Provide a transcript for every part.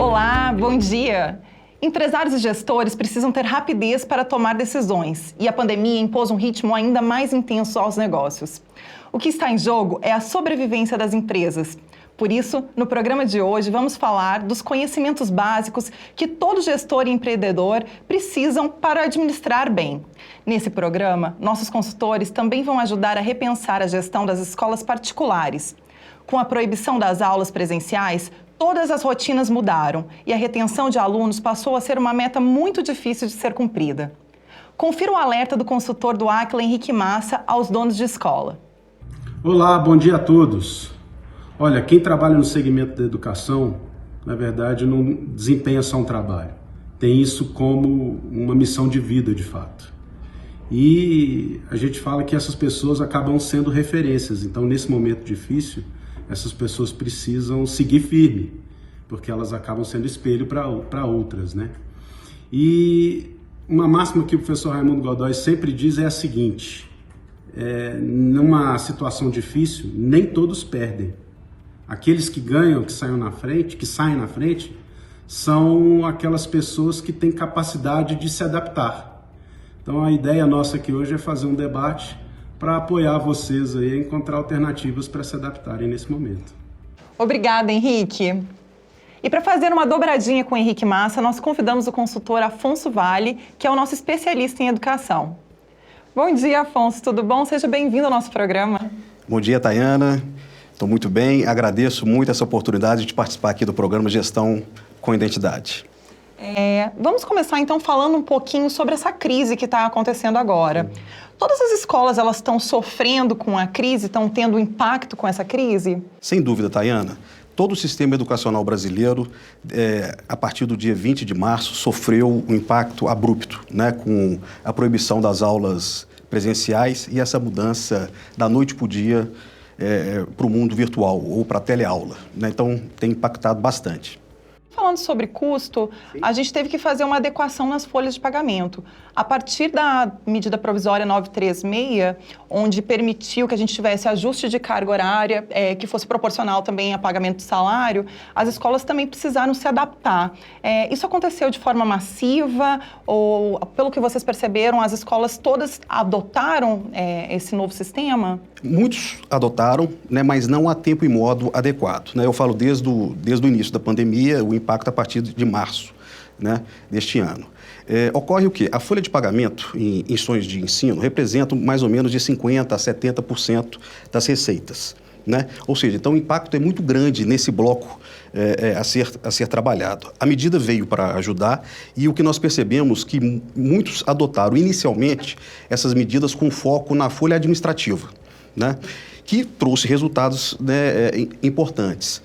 Olá, bom dia! Empresários e gestores precisam ter rapidez para tomar decisões e a pandemia impôs um ritmo ainda mais intenso aos negócios. O que está em jogo é a sobrevivência das empresas. Por isso, no programa de hoje, vamos falar dos conhecimentos básicos que todo gestor e empreendedor precisam para administrar bem. Nesse programa, nossos consultores também vão ajudar a repensar a gestão das escolas particulares. Com a proibição das aulas presenciais, todas as rotinas mudaram e a retenção de alunos passou a ser uma meta muito difícil de ser cumprida. Confira o alerta do consultor do Aquila, Henrique Massa, aos donos de escola. Olá, bom dia a todos. Olha, quem trabalha no segmento da educação, na verdade, não desempenha só um trabalho. Tem isso como uma missão de vida, de fato. E a gente fala que essas pessoas acabam sendo referências. Então, nesse momento difícil, essas pessoas precisam seguir firme, porque elas acabam sendo espelho para outras, né? E uma máxima que o professor Raimundo Godoy sempre diz é a seguinte: numa situação difícil, nem todos perdem. Aqueles que ganham, que saem na frente, são aquelas pessoas que têm capacidade de se adaptar. Então a ideia nossa aqui hoje é fazer um debate para apoiar vocês aí a encontrar alternativas para se adaptarem nesse momento. Obrigada, Henrique. E para fazer uma dobradinha com o Henrique Massa, nós convidamos o consultor Afonso Vale, que é o nosso especialista em educação. Bom dia, Afonso, tudo bom? Seja bem-vindo ao nosso programa. Bom dia, Tayana. Estou muito bem, agradeço muito essa oportunidade de participar aqui do programa Gestão com Identidade. Vamos começar então falando um pouquinho sobre essa crise que está acontecendo agora. Todas as escolas, elas estão sofrendo com a crise, estão tendo impacto com essa crise? Sem dúvida, Tayana. Todo o sistema educacional brasileiro, a partir do dia 20 de março, sofreu um impacto abrupto, né, com a proibição das aulas presenciais e essa mudança da noite para o dia para o mundo virtual ou para a teleaula, né? Então, tem impactado bastante. Falando sobre custo, a gente teve que fazer uma adequação nas folhas de pagamento. A partir da medida provisória 936, onde permitiu que a gente tivesse ajuste de carga horária, que fosse proporcional também a pagamento de salário, as escolas também precisaram se adaptar. Isso aconteceu de forma massiva ou, pelo que vocês perceberam, as escolas todas adotaram esse novo sistema? Muitos adotaram, né, mas não a tempo e modo adequado, né? Eu falo desde o início da pandemia, o impacto a partir de março, né, deste ano. Ocorre o quê? A folha de pagamento em instituições de ensino representa mais ou menos de 50% a 70% das receitas, né? Ou seja, então o impacto é muito grande nesse bloco a ser trabalhado. A medida veio para ajudar e o que nós percebemos que muitos adotaram inicialmente essas medidas com foco na folha administrativa, né, que trouxe resultados, né, importantes.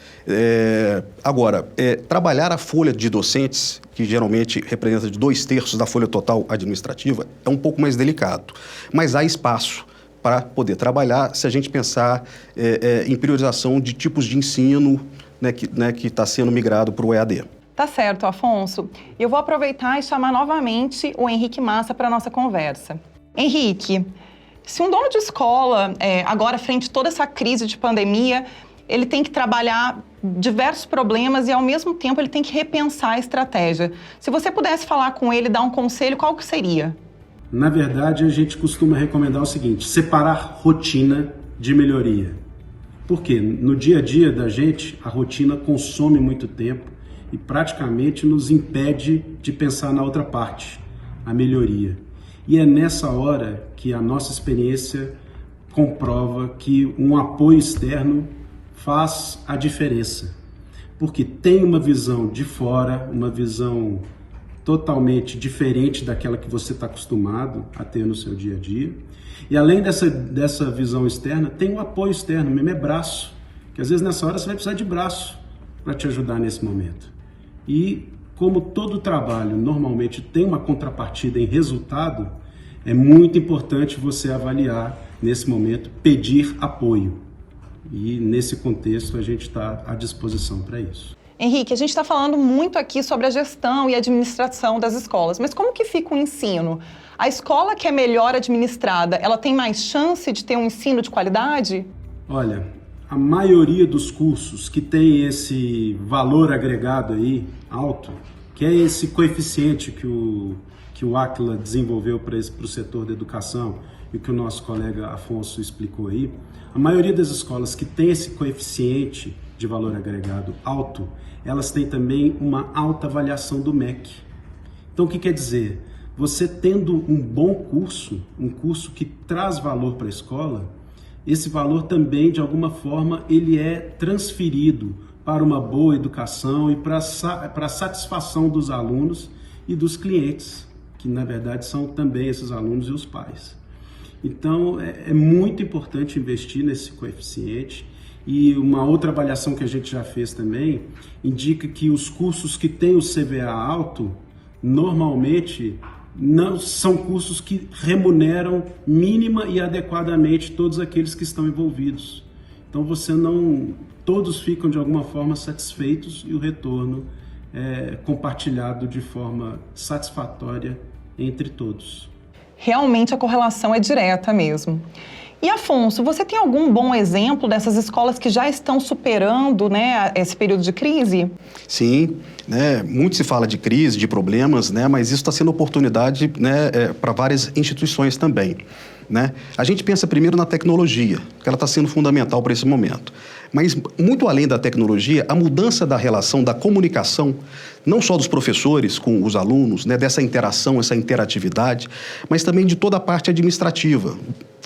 Agora, trabalhar a folha de docentes, que geralmente representa de 2/3 da folha total administrativa, é um pouco mais delicado, mas há espaço para poder trabalhar se a gente pensar em priorização de tipos de ensino, né, que está sendo migrado para o EAD. Tá certo, Afonso. Eu vou aproveitar e chamar novamente o Henrique Massa para a nossa conversa. Henrique, se um dono de escola, agora frente a toda essa crise de pandemia, ele tem que trabalhar diversos problemas e, ao mesmo tempo, ele tem que repensar a estratégia. Se você pudesse falar com ele, dar um conselho, qual que seria? Na verdade, a gente costuma recomendar o seguinte: separar rotina de melhoria. Por quê? No dia a dia da gente, a rotina consome muito tempo e praticamente nos impede de pensar na outra parte, a melhoria. E é nessa hora que a nossa experiência comprova que um apoio externo faz a diferença. Porque tem uma visão de fora, uma visão totalmente diferente daquela que você está acostumado a ter no seu dia a dia. E além dessa visão externa, tem um apoio externo, mesmo é braço. Que às vezes nessa hora você vai precisar de braço para te ajudar nesse momento. E como todo trabalho normalmente tem uma contrapartida em resultado, é muito importante você avaliar nesse momento, pedir apoio. E nesse contexto a gente está à disposição para isso. Henrique, a gente está falando muito aqui sobre a gestão e administração das escolas, mas como que fica o ensino? A escola que é melhor administrada, ela tem mais chance de ter um ensino de qualidade? Olha, a maioria dos cursos que tem esse valor agregado aí alto, que é esse coeficiente que o Àquila desenvolveu para o setor da educação e que o nosso colega Afonso explicou aí, a maioria das escolas que tem esse coeficiente de valor agregado alto, elas têm também uma alta avaliação do MEC. Então, o que quer dizer? Você tendo um bom curso, um curso que traz valor para a escola, esse valor também, de alguma forma, ele é transferido para uma boa educação e para a satisfação dos alunos e dos clientes, que na verdade são também esses alunos e os pais. Então, é muito importante investir nesse coeficiente. E uma outra avaliação que a gente já fez também indica que os cursos que têm o CVA alto, normalmente, não são cursos que remuneram mínima e adequadamente todos aqueles que estão envolvidos. Então todos ficam de alguma forma satisfeitos e o retorno é compartilhado de forma satisfatória entre todos. Realmente a correlação é direta mesmo. E Afonso, você tem algum bom exemplo dessas escolas que já estão superando, né, esse período de crise? Sim, né, muito se fala de crise, de problemas, né, mas isso está sendo oportunidade, né, para várias instituições também. Né? A gente pensa primeiro na tecnologia, que ela está sendo fundamental para esse momento. Mas, muito além da tecnologia, a mudança da relação, da comunicação, não só dos professores com os alunos, né, dessa interação, essa interatividade, mas também de toda a parte administrativa.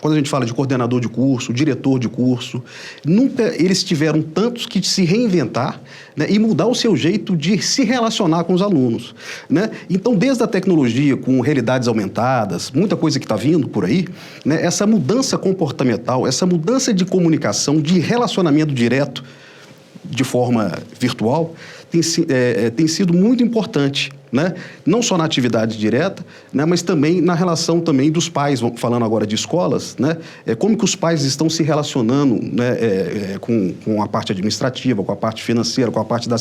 Quando a gente fala de coordenador de curso, diretor de curso, nunca eles tiveram tantos que se reinventar, né, e mudar o seu jeito de se relacionar com os alunos. Né? Então, desde a tecnologia, com realidades aumentadas, muita coisa que está vindo por aí, né, essa mudança comportamental, essa mudança de comunicação, de relacionamento direto, de forma virtual, tem sido muito importante, né? Não só na atividade direta, né? Mas também na relação também dos pais, falando agora de escolas, né? Como que os pais estão se relacionando, né? Com a parte administrativa, com a parte financeira, com a parte da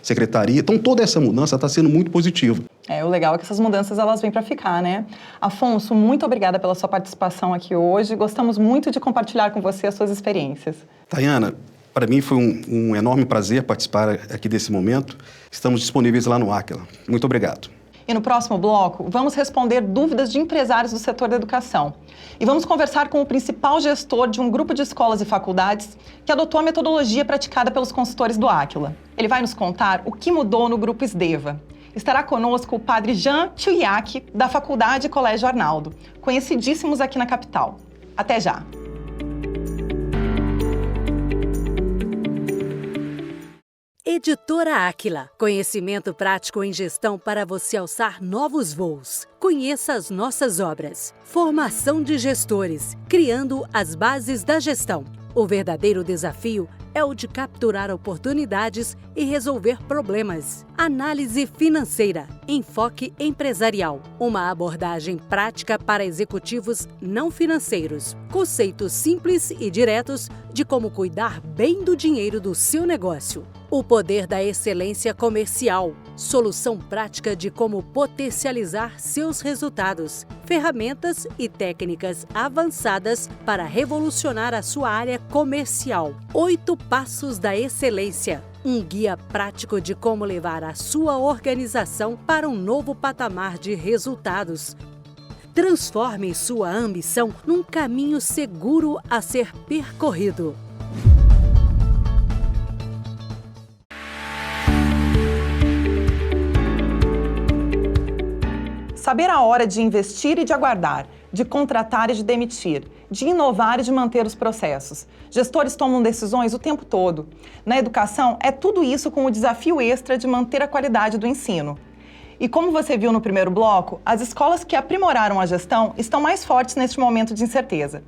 secretaria. Então, toda essa mudança está sendo muito positiva. O legal é que essas mudanças elas vêm para ficar, né? Afonso, muito obrigada pela sua participação aqui hoje. Gostamos muito de compartilhar com você as suas experiências. Tayana, para mim foi um enorme prazer participar aqui desse momento. Estamos disponíveis lá no Àquila. Muito obrigado. E no próximo bloco, vamos responder dúvidas de empresários do setor da educação. E vamos conversar com o principal gestor de um grupo de escolas e faculdades que adotou a metodologia praticada pelos consultores do Àquila. Ele vai nos contar o que mudou no Grupo SDEVA. Estará conosco o padre Jean Tchuyak, da Faculdade Colégio Arnaldo, conhecidíssimos aqui na capital. Até já! Editora Àquila. Conhecimento prático em gestão para você alçar novos voos. Conheça as nossas obras. Formação de gestores, criando as bases da gestão. O verdadeiro desafio é o de capturar oportunidades e resolver problemas. Análise financeira, enfoque empresarial. Uma abordagem prática para executivos não financeiros. Conceitos simples e diretos de como cuidar bem do dinheiro do seu negócio. O poder da excelência comercial. Solução prática de como potencializar seus resultados. Ferramentas e técnicas avançadas para revolucionar a sua área comercial. 8 passos da excelência. Um guia prático de como levar a sua organização para um novo patamar de resultados. Transforme sua ambição num caminho seguro a ser percorrido. Saber a hora de investir e de aguardar, de contratar e de demitir, de inovar e de manter os processos. Gestores tomam decisões o tempo todo. Na educação, é tudo isso com o desafio extra de manter a qualidade do ensino. E como você viu no primeiro bloco, as escolas que aprimoraram a gestão estão mais fortes neste momento de incerteza.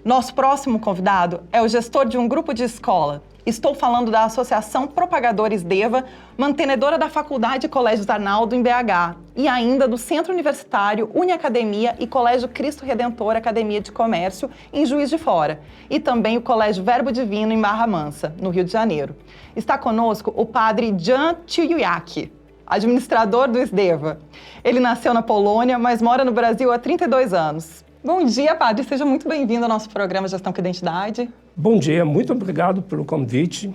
Nosso próximo convidado é o gestor de um grupo de escola. Estou falando da Associação Propagadores SDEVA, mantenedora da Faculdade Colégio Arnaldo em BH, e ainda do Centro Universitário Uniacademia e Colégio Cristo Redentor Academia de Comércio em Juiz de Fora, e também o Colégio Verbo Divino em Barra Mansa, no Rio de Janeiro. Está conosco o padre Jean Tchuyak, administrador do SDEVA. Ele nasceu na Polônia, mas mora no Brasil há 32 anos. Bom dia, padre. Seja muito bem-vindo ao nosso programa Gestão com Identidade. Bom dia, muito obrigado pelo convite.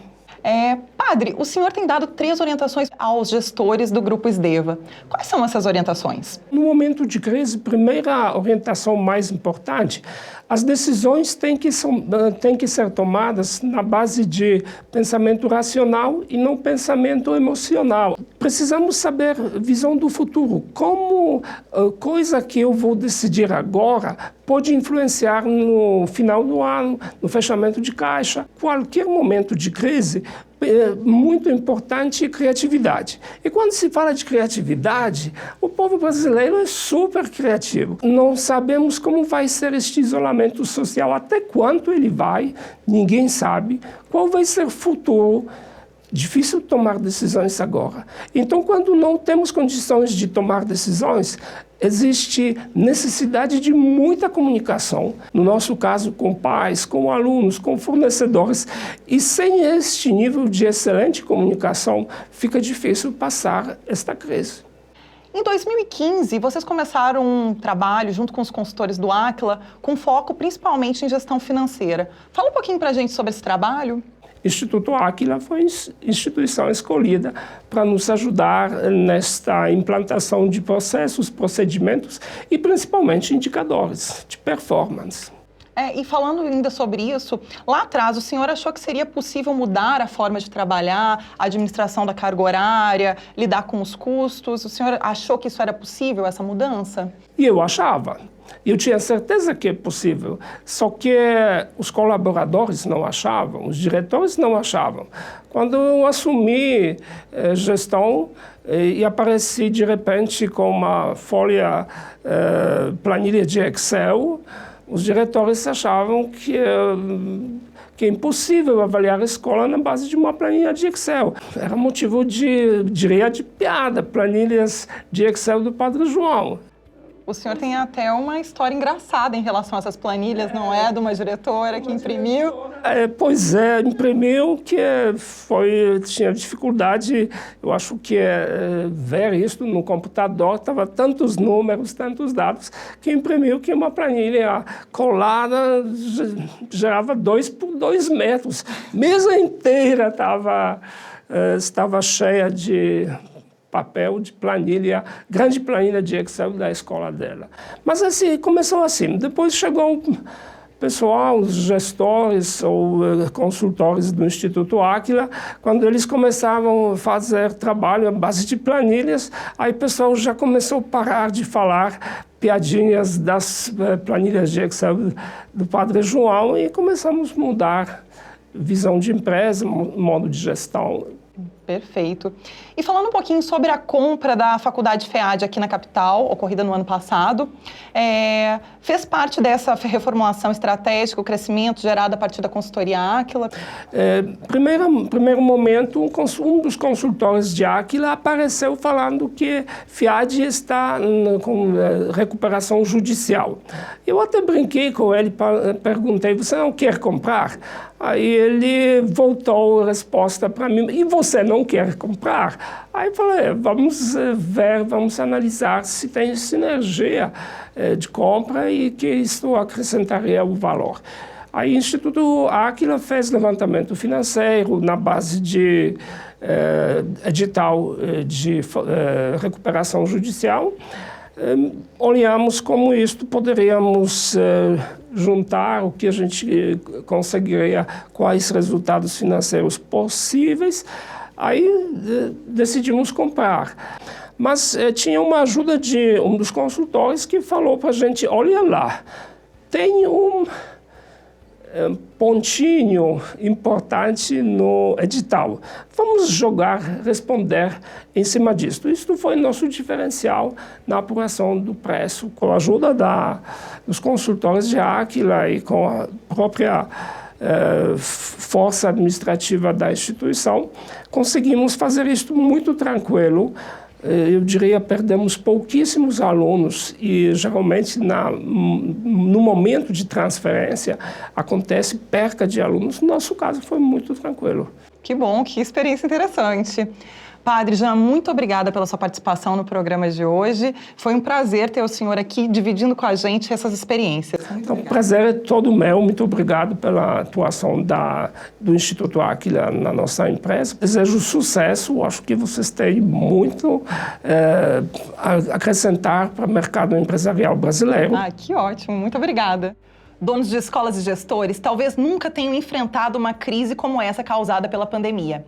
Padre, o senhor tem dado 3 orientações aos gestores do Grupo Esdeva. Quais são essas orientações? No momento de crise, primeira orientação mais importante, as decisões têm que ser tomadas na base de pensamento racional e não pensamento emocional. Precisamos saber visão do futuro, como coisa que eu vou decidir agora pode influenciar no final do ano, no fechamento de caixa. Qualquer momento de crise, muito importante criatividade. E quando se fala de criatividade, o povo brasileiro é super criativo. Não sabemos como vai ser este isolamento social, até quanto ele vai, ninguém sabe. Qual vai ser o futuro? Difícil tomar decisões agora. Então, quando não temos condições de tomar decisões, existe necessidade de muita comunicação, no nosso caso com pais, com alunos, com fornecedores, e sem este nível de excelente comunicação, fica difícil passar esta crise. Em 2015, vocês começaram um trabalho junto com os consultores do Aquila, com foco principalmente em gestão financeira. Fala um pouquinho para a gente sobre esse trabalho. Instituto Aquila foi a instituição escolhida para nos ajudar nesta implantação de processos, procedimentos e principalmente indicadores de performance. E falando ainda sobre isso, lá atrás o senhor achou que seria possível mudar a forma de trabalhar, a administração da carga horária, lidar com os custos? O senhor achou que isso era possível, essa mudança? E eu achava. Eu tinha certeza que é possível, só que os colaboradores não achavam, os diretores não achavam. Quando eu assumi gestão e apareci de repente com uma folha, planilha de Excel, os diretores achavam que é impossível avaliar a escola na base de uma planilha de Excel. Era motivo de piada, planilhas de Excel do Padre João. O senhor tem até uma história engraçada em relação a essas planilhas, não é? De uma diretora que imprimiu. Pois é, imprimiu que tinha dificuldade, eu acho que ver isso no computador, estava tantos números, tantos dados, que imprimiu que uma planilha colada gerava 2 por 2 metros. Mesa inteira estava cheia de papel de planilha, grande planilha de Excel da escola dela. Mas assim, começou assim. Depois chegou o pessoal, os gestores ou consultores do Instituto Aquila, quando eles começavam a fazer trabalho à base de planilhas, aí o pessoal já começou a parar de falar piadinhas das planilhas de Excel do Padre João e começamos a mudar visão de empresa, modo de gestão. Perfeito. E falando um pouquinho sobre a compra da Faculdade FEAD aqui na capital, ocorrida no ano passado, fez parte dessa reformulação estratégica, o crescimento gerado a partir da consultoria Aquila? Primeiro momento, um dos consultores de Aquila apareceu falando que FEAD está com recuperação judicial. Eu até brinquei com ele, perguntei, você não quer comprar? Aí ele voltou a resposta para mim, e você não quer comprar? Aí eu falei, vamos ver, vamos analisar se tem sinergia de compra e que isso acrescentaria o valor. Aí o Instituto Aquila fez levantamento financeiro na base de edital de recuperação judicial. Olhamos como isto poderíamos juntar, o que a gente conseguiria, quais resultados financeiros possíveis. Aí decidimos comprar. Mas tinha uma ajuda de um dos consultores que falou para a gente, olha lá, tem um pontinho importante no edital. Vamos responder em cima disso. Isso foi nosso diferencial na apuração do preço, com a ajuda dos consultores de Aquila e com a própria força administrativa da instituição. Conseguimos fazer isso muito tranquilo. Eu diria, perdemos pouquíssimos alunos e, geralmente, no momento de transferência, acontece perca de alunos. No nosso caso, foi muito tranquilo. Que bom, que experiência interessante. Padre Jean, muito obrigada pela sua participação no programa de hoje. Foi um prazer ter o senhor aqui dividindo com a gente essas experiências. Então, o prazer é todo meu. Muito obrigado pela atuação do Instituto Áquila na nossa empresa. Desejo sucesso. Acho que vocês têm muito a acrescentar para o mercado empresarial brasileiro. Que ótimo. Muito obrigada. Donos de escolas e gestores talvez nunca tenham enfrentado uma crise como essa causada pela pandemia.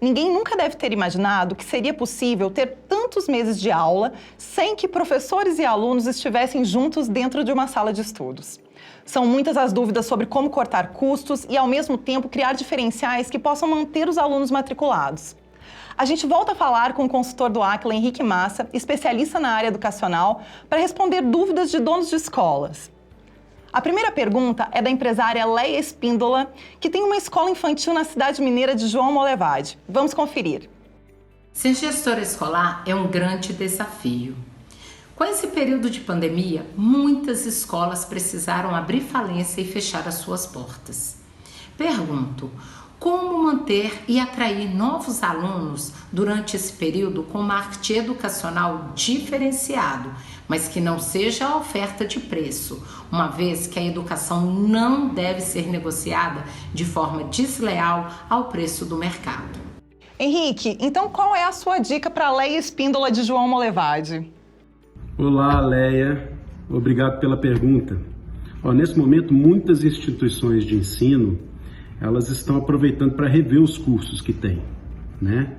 Ninguém nunca deve ter imaginado que seria possível ter tantos meses de aula sem que professores e alunos estivessem juntos dentro de uma sala de estudos. São muitas as dúvidas sobre como cortar custos e, ao mesmo tempo, criar diferenciais que possam manter os alunos matriculados. A gente volta a falar com o consultor do Áquila, Henrique Massa, especialista na área educacional, para responder dúvidas de donos de escolas. A primeira pergunta é da empresária Leia Espíndola, que tem uma escola infantil na cidade mineira de João Molevade. Vamos conferir. Ser gestora escolar é um grande desafio. Com esse período de pandemia, muitas escolas precisaram abrir falência e fechar as suas portas. Pergunto, como manter e atrair novos alunos durante esse período com marketing educacional diferenciado, mas que não seja a oferta de preço, uma vez que a educação não deve ser negociada de forma desleal ao preço do mercado. Henrique, então qual é a sua dica para a Leia Espíndola de João Molevade? Olá, Leia. Obrigado pela pergunta. Nesse momento, muitas instituições de ensino elas estão aproveitando para rever os cursos que têm, né?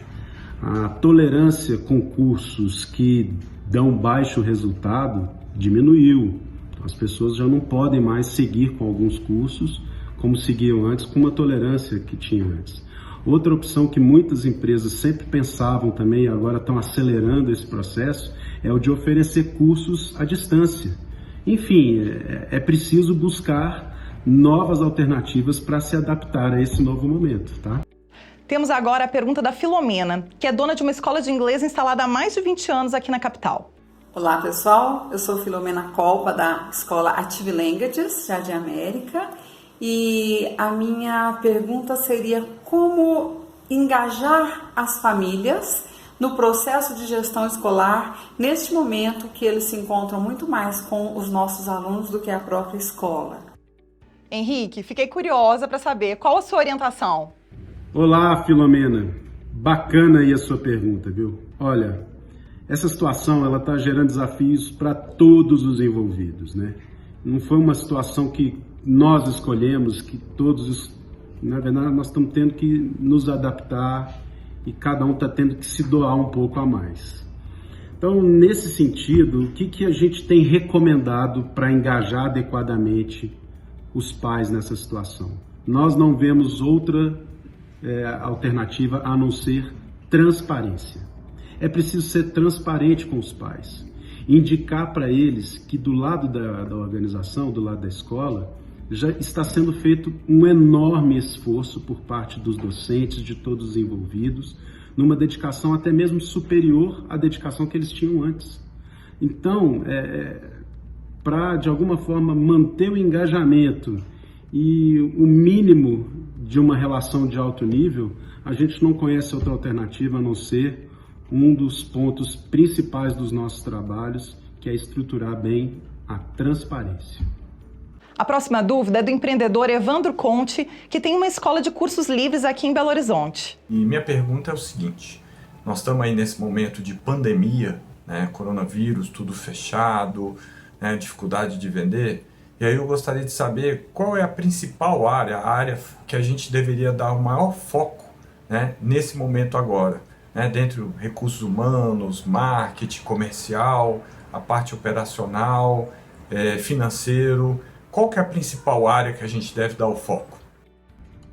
A tolerância com cursos que dão baixo resultado diminuiu. As pessoas já não podem mais seguir com alguns cursos como seguiam antes, com uma tolerância que tinham antes. Outra opção que muitas empresas sempre pensavam também e agora estão acelerando esse processo é o de oferecer cursos à distância. Enfim, é preciso buscar novas alternativas para se adaptar a esse novo momento, tá? Temos agora a pergunta da Filomena, que é dona de uma escola de inglês instalada há mais de 20 anos aqui na capital. Olá, pessoal. Eu sou Filomena Colpa, da escola Active Languages, Jardim América. E a minha pergunta seria como engajar as famílias no processo de gestão escolar neste momento que eles se encontram muito mais com os nossos alunos do que a própria escola. Henrique, fiquei curiosa para saber qual a sua orientação. Olá, Filomena. Bacana aí a sua pergunta, viu? Olha, essa situação ela está gerando desafios para todos os envolvidos, né? Não foi uma situação que nós escolhemos, que todos, na verdade, nós estamos tendo que nos adaptar e cada um está tendo que se doar um pouco a mais. Então, nesse sentido, o que a gente tem recomendado para engajar adequadamente os pais nessa situação? Nós não vemos outra alternativa a não ser transparência. É preciso ser transparente com os pais, indicar para eles que do lado da organização, do lado da escola, já está sendo feito um enorme esforço por parte dos docentes, de todos os envolvidos, numa dedicação até mesmo superior à dedicação que eles tinham antes. Então, para, de alguma forma, manter o engajamento e o mínimo de uma relação de alto nível, a gente não conhece outra alternativa a não ser um dos pontos principais dos nossos trabalhos, que é estruturar bem a transparência. A próxima dúvida é do empreendedor Evandro Conte, que tem uma escola de cursos livres aqui em Belo Horizonte. E minha pergunta é o seguinte: nós estamos aí nesse momento de pandemia, né, coronavírus, tudo fechado, né, dificuldade de vender, e aí eu gostaria de saber qual é a principal área, a área que a gente deveria dar o maior foco, né, nesse momento agora, né, dentre recursos humanos, marketing, comercial, a parte operacional, financeiro. Qual que é a principal área que a gente deve dar o foco?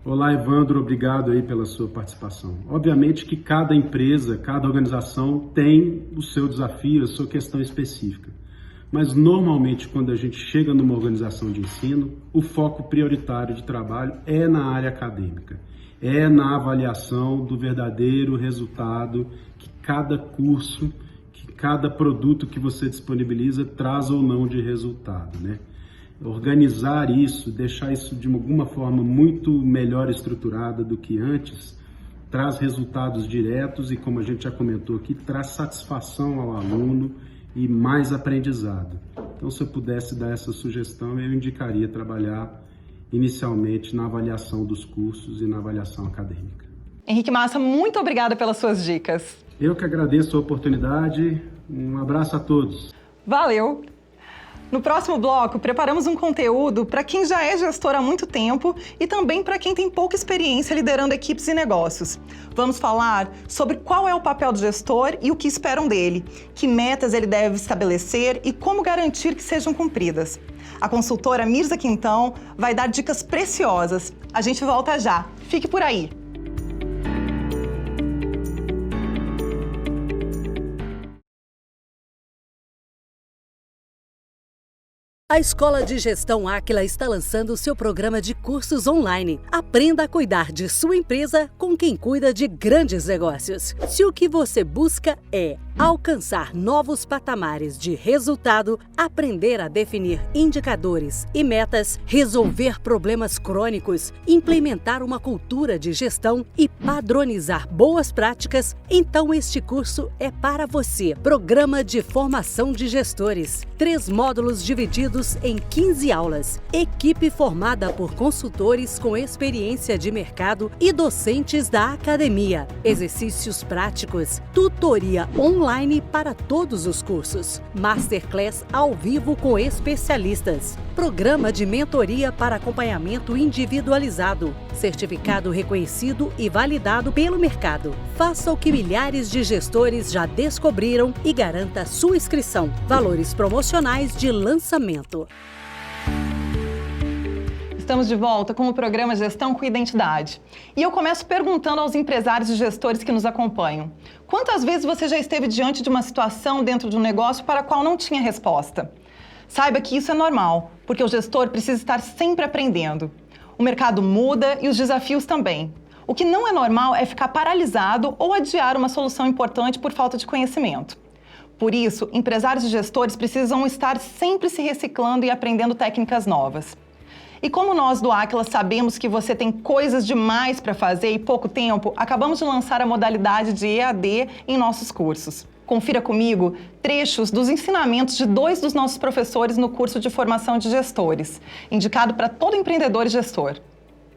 Olá, Evandro, obrigado aí pela sua participação. Obviamente que cada empresa, cada organização tem o seu desafio, a sua questão específica. Mas normalmente quando a gente chega numa organização de ensino, o foco prioritário de trabalho é na área acadêmica. É na avaliação do verdadeiro resultado que cada curso, que cada produto que você disponibiliza traz ou não de resultado, né? Organizar isso, deixar isso de alguma forma muito melhor estruturada do que antes, traz resultados diretos e, como a gente já comentou aqui, traz satisfação ao aluno e mais aprendizado. Então, se eu pudesse dar essa sugestão, eu indicaria trabalhar inicialmente na avaliação dos cursos e na avaliação acadêmica. Henrique Massa, muito obrigada pelas suas dicas. Eu que agradeço a oportunidade. Um abraço a todos. Valeu! No próximo bloco, preparamos um conteúdo para quem já é gestor há muito tempo e também para quem tem pouca experiência liderando equipes e negócios. Vamos falar sobre qual é o papel do gestor e o que esperam dele, que metas ele deve estabelecer e como garantir que sejam cumpridas. A consultora Mirza Quintão vai dar dicas preciosas. A gente volta já. Fique por aí! A Escola de Gestão Áquila está lançando o seu programa de cursos online. Aprenda a cuidar de sua empresa com quem cuida de grandes negócios. Se o que você busca é alcançar novos patamares de resultado, aprender a definir indicadores e metas, resolver problemas crônicos, implementar uma cultura de gestão e padronizar boas práticas, então este curso é para você. Programa de Formação de Gestores. 3 módulos divididos em 15 aulas. Equipe formada por consultores com experiência de mercado e docentes da academia. Exercícios práticos. Tutoria online para todos os cursos. Masterclass ao vivo com especialistas. Programa de mentoria para acompanhamento individualizado. Certificado reconhecido e validado pelo mercado. Faça o que milhares de gestores já descobriram e garanta sua inscrição. Valores promocionais de lançamento. Estamos de volta com o programa Gestão com Identidade. E eu começo perguntando aos empresários e gestores que nos acompanham. Quantas vezes você já esteve diante de uma situação dentro de um negócio para a qual não tinha resposta? Saiba que isso é normal, porque o gestor precisa estar sempre aprendendo. O mercado muda e os desafios também. O que não é normal é ficar paralisado ou adiar uma solução importante por falta de conhecimento. Por isso, empresários e gestores precisam estar sempre se reciclando e aprendendo técnicas novas. E como nós do Áquila sabemos que você tem coisas demais para fazer e pouco tempo, acabamos de lançar a modalidade de EAD em nossos cursos. Confira comigo trechos dos ensinamentos de 2 dos nossos professores no curso de formação de gestores, indicado para todo empreendedor e gestor.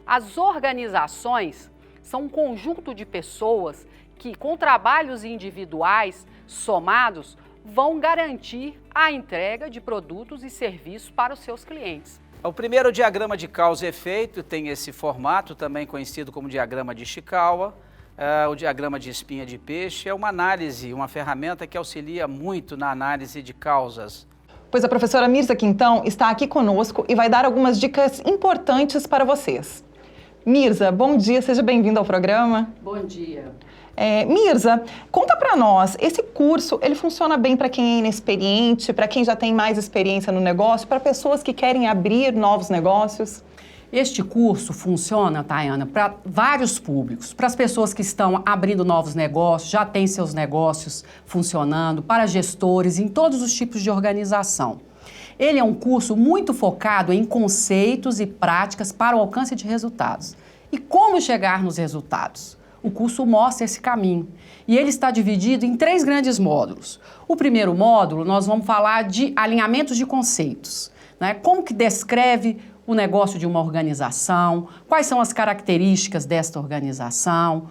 As organizações são um conjunto de pessoas que, com trabalhos individuais somados, vão garantir a entrega de produtos e serviços para os seus clientes. O primeiro diagrama de causa e efeito tem esse formato, também conhecido como diagrama de Ishikawa. O diagrama de espinha de peixe é uma análise, uma ferramenta que auxilia muito na análise de causas. Pois a professora Mirza Quintão está aqui conosco e vai dar algumas dicas importantes para vocês. Mirza, bom dia, seja bem-vinda ao programa. Bom dia. Mirza, conta para nós, esse curso, ele funciona bem para quem é inexperiente, para quem já tem mais experiência no negócio, para pessoas que querem abrir novos negócios? Este curso funciona, Tayana, para vários públicos, para as pessoas que estão abrindo novos negócios, já têm seus negócios funcionando, para gestores, em todos os tipos de organização. Ele é um curso muito focado em conceitos e práticas para o alcance de resultados. E como chegar nos resultados? O curso mostra esse caminho e ele está dividido em 3 grandes módulos. O primeiro módulo, nós vamos falar de alinhamentos de conceitos, né? Como que descreve o negócio de uma organização, quais são as características desta organização,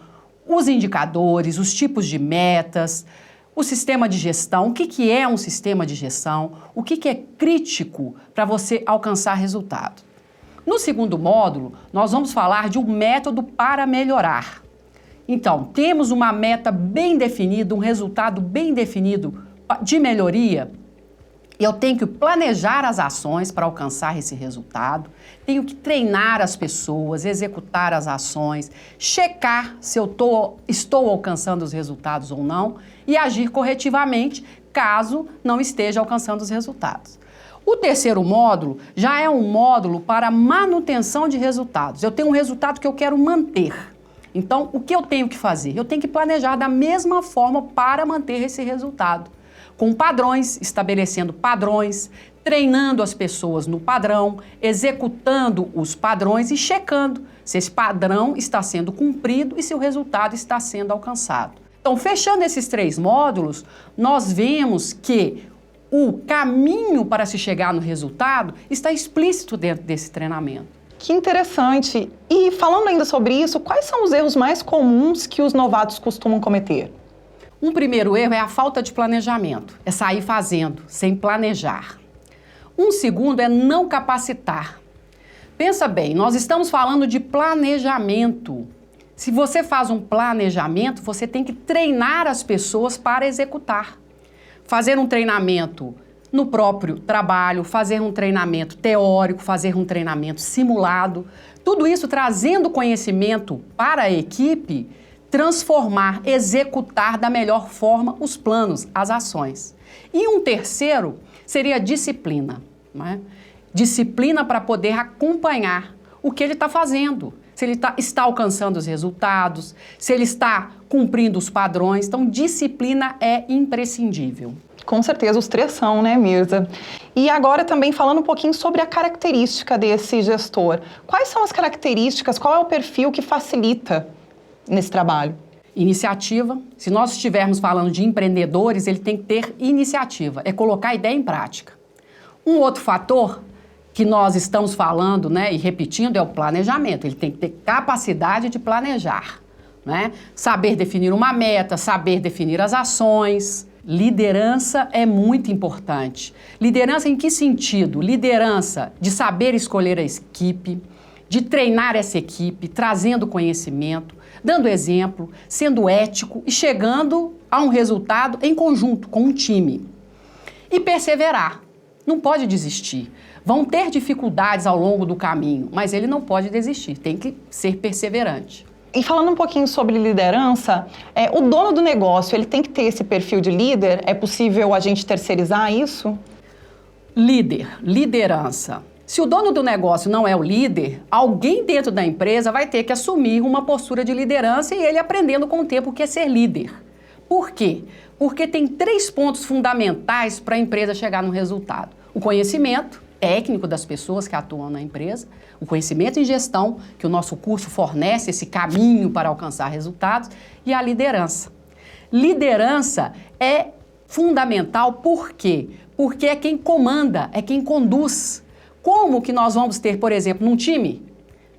os indicadores, os tipos de metas, o sistema de gestão, o que é um sistema de gestão, o que é crítico para você alcançar resultado. No segundo módulo, nós vamos falar de um método para melhorar. Então, temos uma meta bem definida, um resultado bem definido de melhoria. Eu tenho que planejar as ações para alcançar esse resultado, tenho que treinar as pessoas, executar as ações, checar se eu estou alcançando os resultados ou não e agir corretivamente caso não esteja alcançando os resultados. O terceiro módulo já é um módulo para manutenção de resultados. Eu tenho um resultado que eu quero manter. Então, o que eu tenho que fazer? Eu tenho que planejar da mesma forma para manter esse resultado. com padrões, estabelecendo padrões, treinando as pessoas no padrão, executando os padrões e checando se esse padrão está sendo cumprido e se o resultado está sendo alcançado. Então, fechando esses 3 módulos, nós vemos que o caminho para se chegar no resultado está explícito dentro desse treinamento. Que interessante. E falando ainda sobre isso, quais são os erros mais comuns que os novatos costumam cometer? Um primeiro erro é a falta de planejamento, é sair fazendo, sem planejar. Um segundo é não capacitar. Pensa bem, nós estamos falando de planejamento. Se você faz um planejamento, você tem que treinar as pessoas para executar. Fazer um treinamento no próprio trabalho, fazer um treinamento teórico, fazer um treinamento simulado. Tudo isso trazendo conhecimento para a equipe, transformar, executar da melhor forma os planos, as ações. E um terceiro seria disciplina, não é? Disciplina para poder acompanhar o que ele está fazendo, se ele está alcançando os resultados, se ele está cumprindo os padrões. Então, disciplina é imprescindível. Com certeza, os 3 são, né, Mirza? E agora também falando um pouquinho sobre a característica desse gestor. Quais são as características, qual é o perfil que facilita nesse trabalho? Iniciativa. Se nós estivermos falando de empreendedores, ele tem que ter iniciativa, é colocar a ideia em prática. Um outro fator que nós estamos falando, né, e repetindo, é o planejamento. Ele tem que ter capacidade de planejar, né? Saber definir uma meta, saber definir as ações. Liderança é muito importante. Liderança em que sentido? Liderança de saber escolher a equipe, de treinar essa equipe, trazendo conhecimento, dando exemplo, sendo ético e chegando a um resultado em conjunto, com um time. E perseverar. Não pode desistir. Vão ter dificuldades ao longo do caminho, mas ele não pode desistir, tem que ser perseverante. E falando um pouquinho sobre liderança, o dono do negócio, ele tem que ter esse perfil de líder? É possível a gente terceirizar isso? Liderança. Se o dono do negócio não é o líder, alguém dentro da empresa vai ter que assumir uma postura de liderança e ele aprendendo com o tempo o que é ser líder. Por quê? Porque tem 3 pontos fundamentais para a empresa chegar no resultado. O conhecimento técnico das pessoas que atuam na empresa, o conhecimento em gestão, que o nosso curso fornece esse caminho para alcançar resultados, e a liderança. Liderança é fundamental, por quê? Porque é quem comanda, é quem conduz. Como que nós vamos ter, por exemplo, num time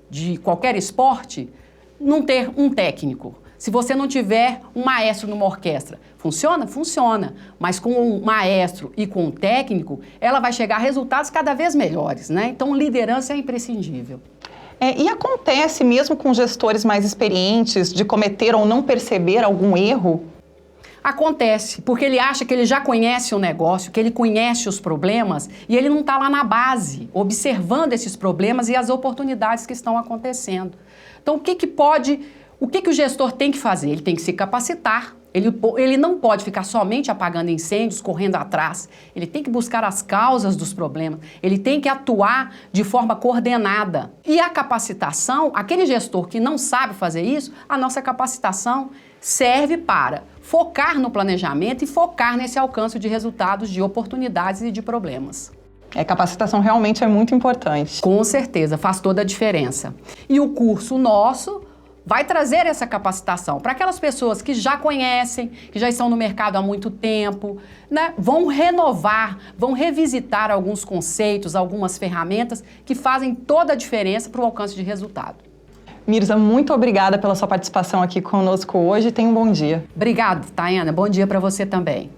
de qualquer esporte, não ter um técnico? Se você não tiver um maestro numa orquestra, funciona? Funciona. Mas com um maestro e com um técnico, ela vai chegar a resultados cada vez melhores, né? Então, liderança é imprescindível. E acontece mesmo com gestores mais experientes de cometer ou não perceber algum erro? Acontece, porque ele acha que ele já conhece o negócio, que ele conhece os problemas e ele não está lá na base, observando esses problemas e as oportunidades que estão acontecendo. Então, o que o gestor tem que fazer? Ele tem que se capacitar. Ele não pode ficar somente apagando incêndios, correndo atrás. Ele tem que buscar as causas dos problemas. Ele tem que atuar de forma coordenada. E a capacitação, aquele gestor que não sabe fazer isso, a nossa capacitação serve para focar no planejamento e focar nesse alcance de resultados, de oportunidades e de problemas. Capacitação realmente é muito importante. Com certeza, faz toda a diferença. E o curso nosso vai trazer essa capacitação para aquelas pessoas que já conhecem, que já estão no mercado há muito tempo, né? Vão renovar, vão revisitar alguns conceitos, algumas ferramentas que fazem toda a diferença para o alcance de resultado. Mirza, muito obrigada pela sua participação aqui conosco hoje. Tenha um bom dia. Obrigada, Tayana. Bom dia para você também.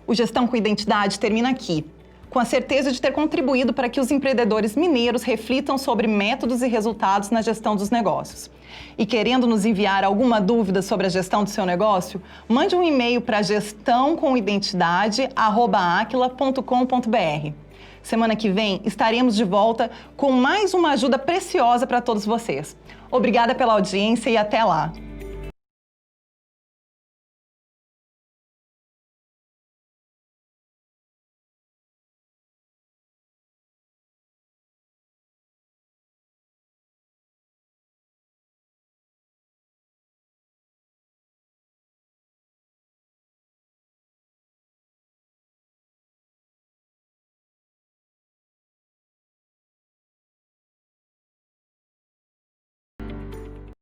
O Gestão com Identidade termina aqui, com a certeza de ter contribuído para que os empreendedores mineiros reflitam sobre métodos e resultados na gestão dos negócios. E querendo nos enviar alguma dúvida sobre a gestão do seu negócio, mande um e-mail para gestãocomidentidade@aquila.com.br. Semana que vem estaremos de volta com mais uma ajuda preciosa para todos vocês. Obrigada pela audiência e até lá!